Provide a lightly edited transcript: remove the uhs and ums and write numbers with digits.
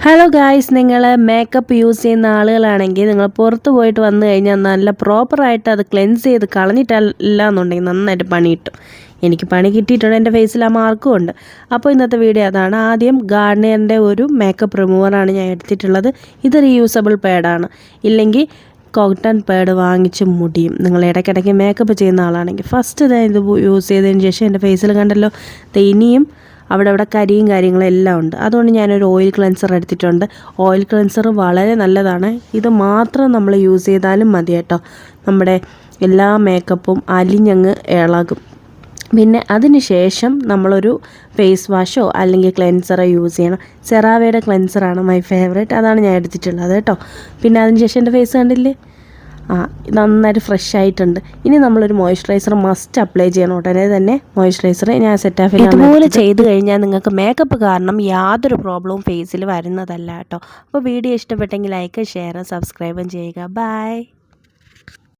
Hello guys, നിങ്ങൾ makeup use ചെയ്യുന്ന ആളുകളാണെങ്കിൽ നിങ്ങൾ പുറത്ത് പോയിട്ട് വന്നു കഴിഞ്ഞാൽ നല്ല പ്രോപ്പറായിട്ട് അത് ക്ലെൻസ് ചെയ്ത് കളഞ്ഞിട്ടില്ല എന്നുണ്ടെങ്കിൽ നന്നായിട്ട് പണി കിട്ടും. എനിക്ക് പണി കിട്ടിയിട്ടുണ്ട്, എൻ്റെ ഫേസിൽ ആ മാർക്കും ഉണ്ട്. അപ്പോൾ ഇന്നത്തെ വീഡിയോ അതാണ്. ആദ്യം ഗാർണിയറിൻ്റെ ഒരു മേക്കപ്പ് റിമൂവറാണ് ഞാൻ എടുത്തിട്ടുള്ളത്. ഇത് റീയൂസബിൾ പാഡാണ്. ഇല്ലെങ്കിൽ കോട്ടൺ പാഡ് വാങ്ങിച്ച് മുടിയും. നിങ്ങൾ ഇടയ്ക്കിടയ്ക്ക് മേക്കപ്പ് ചെയ്യുന്ന ആളാണെങ്കിൽ ഫസ്റ്റ് ഇത് യൂസ് ചെയ്തതിന് ശേഷം എൻ്റെ ഫേസിൽ കണ്ടല്ലോ, ഇനിയും അവിടെ കരിയും കാര്യങ്ങളും എല്ലാം ഉണ്ട്. അതുകൊണ്ട് ഞാനൊരു ഓയിൽ ക്ലെൻസർ എടുത്തിട്ടുണ്ട്. ഓയിൽ ക്ലെൻസർ വളരെ നല്ലതാണ്. ഇത് മാത്രം നമ്മൾ യൂസ് ചെയ്താലും മതി കേട്ടോ. നമ്മുടെ എല്ലാ മേക്കപ്പും അലിഞ്ഞങ്ങ് ഇളകും. പിന്നെ അതിന് ശേഷം നമ്മളൊരു ഫേസ് വാഷോ അല്ലെങ്കിൽ ക്ലെൻസറോ യൂസ് ചെയ്യണം. സെറാവയുടെ ക്ലെൻസറാണ് മൈ ഫേവറേറ്റ്. അതാണ് ഞാൻ എടുത്തിട്ടുള്ളത് കേട്ടോ. പിന്നെ അതിന് ശേഷം എൻ്റെ ഫേസ് കണ്ടില്ലേ, നന്നായിട്ട് ഫ്രഷ് ആയിട്ടുണ്ട്. ഇനി നമ്മളൊരു മോയ്സ്ചറൈസർ മസ്റ്റ് അപ്ലൈ ചെയ്യണം. ഉടനെ തന്നെ മോയ്സ്ചറൈസർ ഞാൻ സെറ്റാക്കി. ഇതുപോലെ ചെയ്ത് കഴിഞ്ഞാൽ നിങ്ങൾക്ക് മേക്കപ്പ് കാരണം യാതൊരു പ്രോബ്ലവും ഫേസിൽ വരുന്നതല്ല കേട്ടോ. അപ്പോൾ വീഡിയോ ഇഷ്ടപ്പെട്ടെങ്കിൽ ലൈക്ക്, ഷെയർ, സബ്സ്ക്രൈബും ചെയ്യുക. ബൈ.